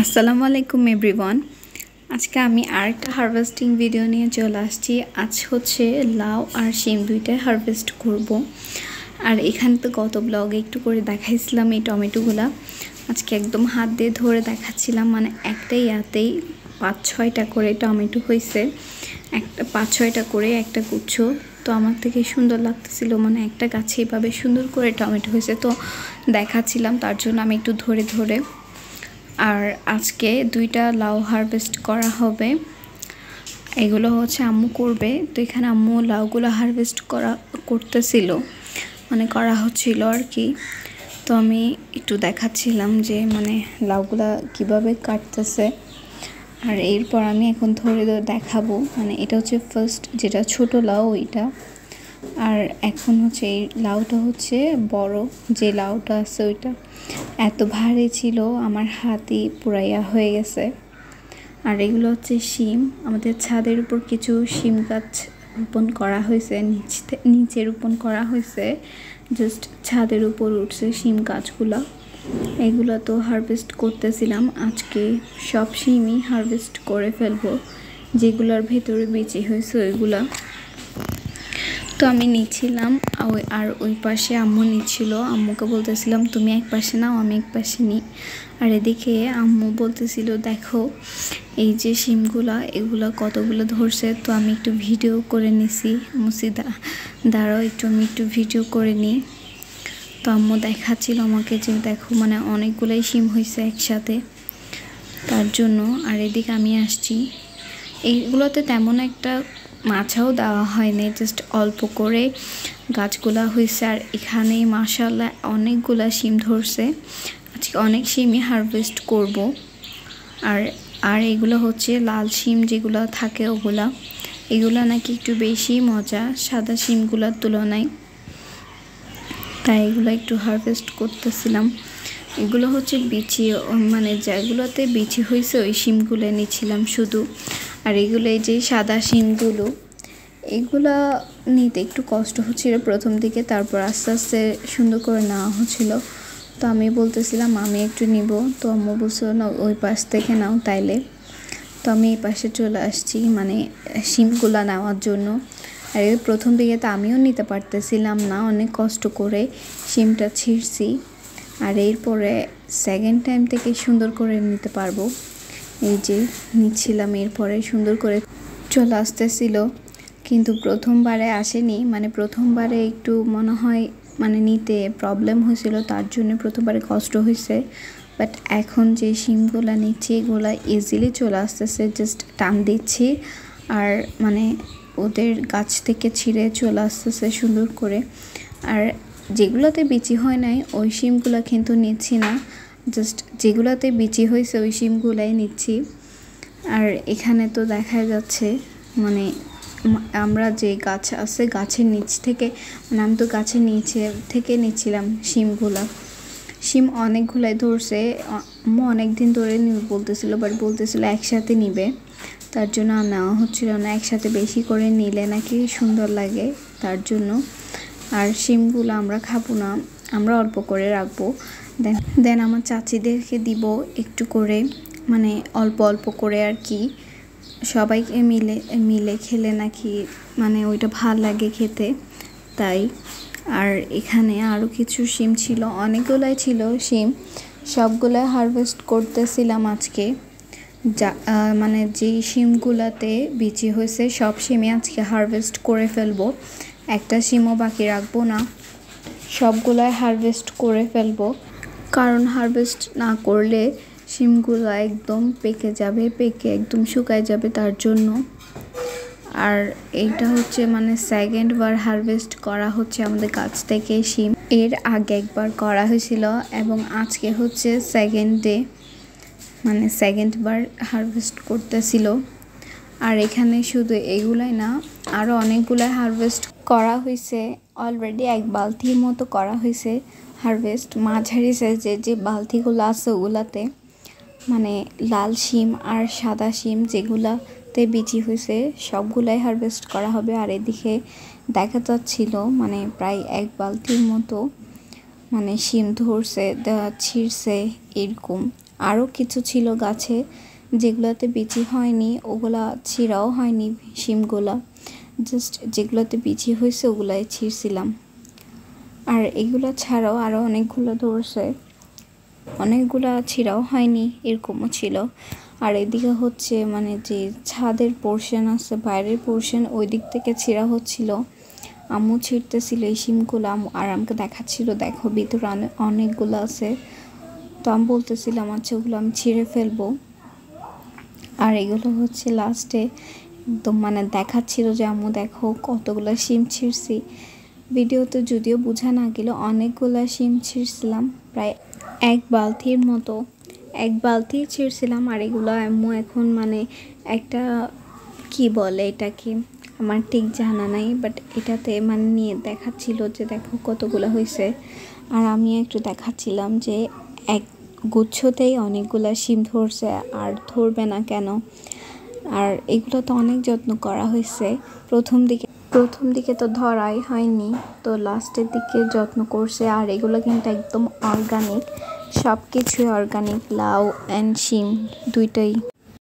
আসসালামু আলাইকুম এভরিওয়ান। আজকে আমি আরেকটা হারভেস্টিং ভিডিও নিয়ে চলে আসছি। আজ হচ্ছে লাউ আর শিম দুইটাই হারভেস্ট করব। আর এখানে তো গত ব্লগে একটু করে দেখাইছিলাম এই টমেটোগুলা। আজকে একদম হাত দিয়ে ধরে দেখাচ্ছিলাম, মানে একটা ইয়াতেই 5-6টা করে টমেটো হয়েছে, একটা 5-6টা করে একটা গুচ্ছ। তো আমার থেকে সুন্দর লাগতেছিল, মানে একটা গাছে এভাবে সুন্দর করে টমেটো হয়েছে, তো দেখাচ্ছিলাম, তার জন্য আমি একটু ধরে ধরে। আর আজকে দুইটা লাউ হারভেস্ট করা হবে, এগুলো হচ্ছে আম্মু করবে। তো এখানে আম্মু লাউগুলো হারভেস্ট করতেছিল, মানে করা হচ্ছিল আর কি। তো আমি একটু দেখাচ্ছিলাম যে মানে লাউগুলা কিভাবে কাটতেছে। আর এরপর আমি এখন ধরে ধরে দেখাবো, মানে এটা হচ্ছে ফার্স্ট যেটা ছোট লাউ ওইটা। আর এখন হচ্ছে এই লাউটা হচ্ছে বড় যে লাউটা আছে ওইটা। এত ভারী ছিল, আমার হাতই পুরাইয়া হয়ে গেছে। আর এগুলো হচ্ছে শিম। আমাদের ছাদের উপর কিছু শিম গাছ রোপণ করা হয়েছে, নিচে রোপণ করা হয়েছে, জাস্ট ছাদের উপর উঠছে শিম গাছগুলা। এগুলো তো হারভেস্ট করতেছিলাম আজকে, সব শিমই হারভেস্ট করে ফেলবো, যেগুলোর ভেতরে বেঁচে হয়েছে ওইগুলা। তো আমি নিচ্ছিলাম, আর ওই পাশে আম্মু নিচ্ছিল। আম্মুকে বলতেছিলাম তুমি এক পাশে নাও, আমি এক পাশে নিই। আর এদিকে আম্মু বলতেছিল দেখো এই যে শিমগুলা, এগুলো কতগুলো ধরছে। তো আমি একটু ভিডিও করে নিছি, দাঁড়াও একটু আমি একটু ভিডিও করে নিই। তো আম্মু দেখাচ্ছিল আমাকে যে দেখো মানে অনেকগুলাই শিম হয়েছে একসাথে, তার জন্য। আর এদিকে আমি আসছি, এইগুলোতে তেমন একটা মাছাও দেওয়া হয়নি, জাস্ট অল্প করে গাছগুলা হয়েছে। আর এখানে মাশাআল্লাহ অনেকগুলা শিম ধরছে, আজকে অনেক শিমই হারভেস্ট করব। আর এগুলো হচ্ছে লাল শিম যেগুলো থাকে ওগুলা, এগুলো নাকি একটু বেশি মজা সাদা শিমগুলোর তুলনায়, তাই এগুলো একটু হারভেস্ট করতেছিলাম। এগুলো হচ্ছে বিচি, মানে যেগুলোতে বিচি হয়েছে ওই শিমগুলো নিচ্ছিলাম শুধু। আর এগুলো এই যে সাদা শিমগুলো, এগুলা নিতে একটু কষ্ট হচ্ছিল প্রথম দিকে, তারপর আস্তে আস্তে সুন্দর করে নেওয়া হচ্ছিল। তো আমি বলতেছিলাম আমি একটু নিব, তো আম্মু বলছিল না ওই পাশ থেকে নাও তাইলে। তো আমি এই পাশে চলে আসছি মানে শিমগুলা নেওয়ার জন্য। আর প্রথম দিকে তো আমিও নিতে পারতেছিলাম না, অনেক কষ্ট করে শিমটা ছিঁড়ছি। আর এরপরে সেকেন্ড টাইম থেকে সুন্দর করে নিতে পারবো, এই যে নিচ্ছিলাম, এরপরে সুন্দর করে চলে আসতেছিল। কিন্তু প্রথমবারে আসেনি, মানে প্রথমবারে একটু মনে হয় মানে নিতে প্রবলেম হয়েছিল, তার জন্য প্রথমবারে কষ্ট হয়েছে। বাট এখন যে শিমগুলা নিচ্ছি এগুলা ইজিলি চলে আসতেছে, জাস্ট টান দিচ্ছি আর মানে ওদের গাছ থেকে ছিঁড়ে চলে আসতেছে সুন্দর করে। আর যেগুলোতে বিচি হয় নাই ওই শিমগুলো কিন্তু নিচ্ছি না, জাস্ট যেগুলোতে বিচি হয়েছে ওই শিমগুলাই নিচ্ছি। আর এখানে তো দেখা যাচ্ছে মানে আমরা যে গাছ আছে গাছের নিচ থেকে, মানে আমি তো গাছের নিচে থেকে নিচ্ছিলাম শিমগুলা। শিম অনেকগুলাই ধরছে, অনেক দিন ধরে বলতেছিল, বাট বলতেছিল একসাথে নিবে, তার জন্য নেওয়া হচ্ছিল না। একসাথে বেশি করে নিলে নাকি সুন্দর লাগে, তার জন্য। আর শিমগুলো আমরা খাবো না, আমরা অল্প করে রাখবো, দেন আমার চাচিদেরকে দিব একটু করে, মানে অল্প অল্প করে আর কি, সবাইকে মিলে খেলে নাকি মানে ওইটা ভাল লাগে খেতে, তাই। আর এখানে আরও কিছু শিম ছিল, অনেকগুলাই ছিল শিম, সবগুলাই হারভেস্ট করতেছিলাম আজকে। মানে যেই শিমগুলাতে বিচি হয়েছে সব শিমই আজকে হারভেস্ট করে ফেলবো, একটা শিমও বাকি রাখবো না, সবগুলাই হারভেস্ট করে ফেলবো। কারণ হারভেস্ট না করলে শিমগুলো একদম পেকে একদম শুকায় যাবে, তার জন্য। আর এইটা হচ্ছে মানে সেকেন্ড বার হারভেস্ট করা হচ্ছে আমাদের গাছ থেকে শিম, এর আগে একবার করা হয়েছিল এবং আজকে হচ্ছে সেকেন্ড ডে, মানে সেকেন্ড বার হারভেস্ট করতেছিল। আর এখানে শুধু এগুলাই না, আরও অনেকগুলাই হারভেস্ট করা হয়েছে অলরেডি, এক বালতির মতো করা হয়েছে হারভেস্ট। মাঝারি সাইজের যে বালতিগুলো আছে ওগুলাতে মানে লাল শিম আর সাদা শিম যেগুলাতে বিচি হয়েছে সবগুলাই হারভেস্ট করা হবে। আর এদিকে দেখা যাচ্ছিল মানে প্রায় এক বালতির মতো মানে শিম ধরছে, ছিঁড়ছে এরকম। আরও কিছু ছিল গাছে যেগুলোতে বিচি হয়নি, ওগুলা ছিঁড়াও হয়নি শিমগুলা, জাস্ট যেগুলোতে বিচি হয়েছে ওগুলাই ছিঁড়ছিলাম। আর এগুলো ছাড়াও আরও অনেকগুলো ধরছে, অনেকগুলা ছিঁড়াও হয়নি, এরকমও ছিল। আর এদিকে হচ্ছে মানে যে ছাদের পোর্শন আছে, বাইরের পোর্শন, ওই দিক থেকে ছিঁড়া হচ্ছিল। আম্মু ছিঁড়তেছিল এই শিমগুলো আর আমাকে দেখাচ্ছিল, দেখো ভিতরে অনেকগুলো আছে। তো আমি বলতেছিলাম আচ্ছা ওগুলো আমি ছিঁড়ে ফেলবো। আর এগুলো হচ্ছে লাস্টে একদম মানে দেখাচ্ছিল যে আম্মু দেখো কতগুলো শিম ছিঁড়ছি। ভিডিওতে যদিও বোঝা না গেল, অনেকগুলো শিম ছিঁড়ছিলাম, প্রায় এক বালতির মতো, এক বালতি ছিঁড়ছিলাম। আর এগুলো আম্মু এখন মানে একটা কি বলে এটাকে আমার ঠিক জানা নাই, বাট এটাতে মানে নিয়ে দেখাচ্ছিল যে দেখো কতগুলো হয়েছে। আর আমি একটু দেখাচ্ছিলাম যে এক গুচ্ছতেই অনেকগুলো শিম ধরছে, আর ধরবে না কেন। আর এগুলো তো অনেক যত্ন করা হয়েছে, প্রথম দিকে তো ধরাই হয়নি, তো লাস্টের দিকে যত্ন করছে। আর এগুলো কিন্তু একদম অর্গানিক, সব কিছুই অর্গানিক, লাউ অ্যান্ড শিম দুইটাই।